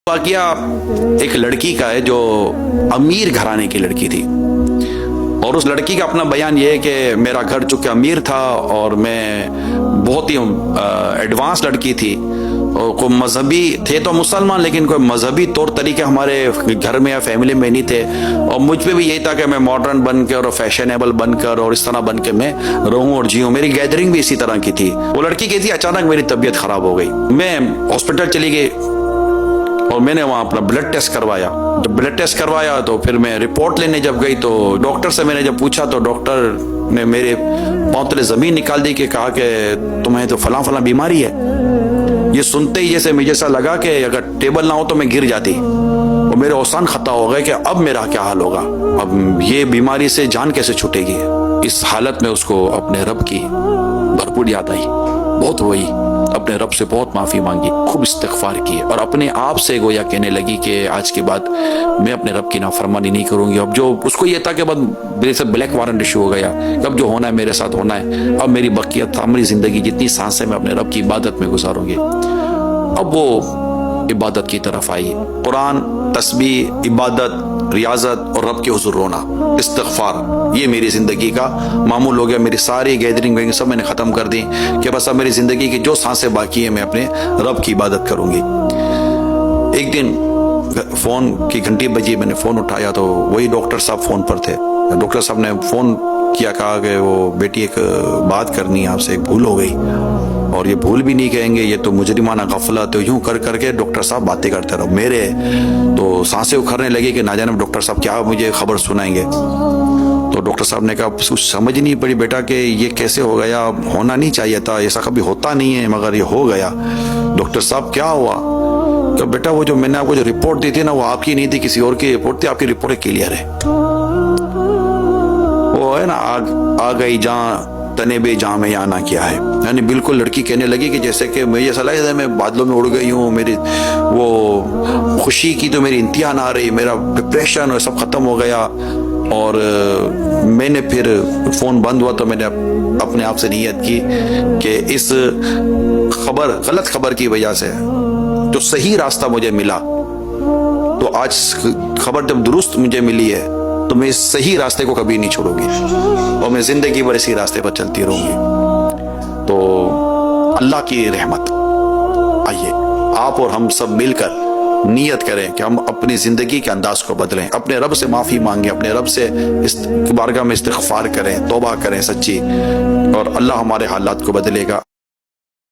واقعہ ایک لڑکی کا ہے جو امیر گھرانے کی لڑکی تھی، اور اس لڑکی کا اپنا بیان یہ ہے کہ میرا گھر چونکہ امیر تھا اور میں بہت ہی ایڈوانس لڑکی تھی، اور کوئی مذہبی تھے تو مسلمان لیکن کوئی مذہبی طور طریقے ہمارے گھر میں یا فیملی میں نہیں تھے، اور مجھ پہ بھی یہی تھا کہ میں ماڈرن بن کر اور فیشنیبل بن کر اور اس طرح بن کے میں رہوں اور جیوں۔ میری گیدرنگ بھی اسی طرح کی تھی۔ وہ لڑکی کہتی تھی اچانک میری طبیعت خراب ہو گئی، میں ہاسپٹل چلی گئی اور میں نے وہاں اپنا بلڈ ٹیسٹ کروایا۔ جب بلڈ ٹیسٹ کروایا تو پھر میں رپورٹ لینے جب گئی تو ڈاکٹر سے میں نے جب پوچھا تو ڈاکٹر نے میرے پاؤں تلے زمین نکال دی کہ کہا کہ تمہیں تو فلاں فلاں بیماری ہے۔ یہ سنتے ہی جیسے مجھے ایسا لگا کہ اگر ٹیبل نہ ہو تو میں گر جاتی، اور میرے اوسان خطا ہو گئے کہ اب میرا کیا حال ہوگا، اب یہ بیماری سے جان کیسے چھوٹے گی۔ اس حالت میں اس کو اپنے رب کی بھرپور یاد آئی، بہت روئی، اپنے رب سے بہت معافی مانگی، خوب استغفار کی، اور اپنے آپ سے گویا کہنے لگی کہ آج کے بعد میں اپنے رب کی نافرمانی نہیں کروں گی۔ اب جو اس کو یہ تھا کہ بعد میرے سے بلیک وارنٹ ایشو ہو گیا، اب جو ہونا ہے میرے ساتھ ہونا ہے، اب میری بقیت عمری زندگی جتنی سانسیں میں اپنے رب کی عبادت میں گزاروں گی۔ اب وہ عبادت کی طرف آئی، قرآن، تسبیح، عبادت، ریاضت اور رب کے حضور رونا، استغفار، یہ میری زندگی کا معمول ہو گیا۔ میری ساری گیدرنگ سب میں نے ختم کر دی کہ بس اب میری زندگی کی جو سانسیں باقی ہیں میں اپنے رب کی عبادت کروں گی۔ ایک دن فون کی گھنٹی بجی، میں نے فون اٹھایا تو وہی ڈاکٹر صاحب فون پر تھے۔ ڈاکٹر صاحب نے فون کیا، کہا کہ وہ بیٹی ایک بات کرنی ہے آپ سے، ایک بھول ہو گئی، اور یہ بھول بھی نہیں کہیں گے، یہ تو مجرمانہ غفلت، یوں کر کر کے ڈاکٹر صاحب باتیں کرتے رہو۔ میرے تو سانسیں اکھڑنے لگی کہ نہ جانے ڈاکٹر صاحب کیا مجھے خبر سنائیں گے۔ تو ڈاکٹر صاحب نے کہا کچھ سمجھ نہیں پڑی بیٹا کہ یہ کیسے ہو گیا، ہونا نہیں چاہیے تھا، ایسا کبھی ہوتا نہیں ہے مگر یہ ہو گیا۔ ڈاکٹر صاحب کیا ہوا؟ کہ بیٹا وہ جو میں نے آپ کو جو رپورٹ دی تھی نا وہ آپ کی نہیں تھی، کسی اور کی رپورٹ تھی، آپ کی رپورٹ کلیئر ہے۔ وہ ہے نا آ گئی جہاں تنے بے جہاں میں آنا کیا ہے، یعنی بالکل لڑکی کہنے لگی کہ جیسے کہ مجھے ایسا لگا ہے میں بادلوں میں اڑ گئی ہوں، میری وہ خوشی کی تو میری انتہا نہ آ رہی، میرا ڈپریشن اور سب ختم ہو گیا۔ اور میں نے پھر فون بند ہوا تو میں نے اپنے آپ سے نیت کی کہ اس غلط خبر کی وجہ سے جو صحیح راستہ مجھے ملا، تو آج خبر جب درست مجھے ملی ہے تو میں اس صحیح راستے کو کبھی نہیں چھوڑوں گی، اور میں زندگی بھر اسی راستے پر چلتی رہوں گی۔ تو اللہ کی رحمت، آئیے آپ اور ہم سب مل کر نیت کریں کہ ہم اپنی زندگی کے انداز کو بدلیں، اپنے رب سے معافی مانگیں، اپنے رب سے بارگاہ میں استغفار کریں، توبہ کریں سچی، اور اللہ ہمارے حالات کو بدلے گا۔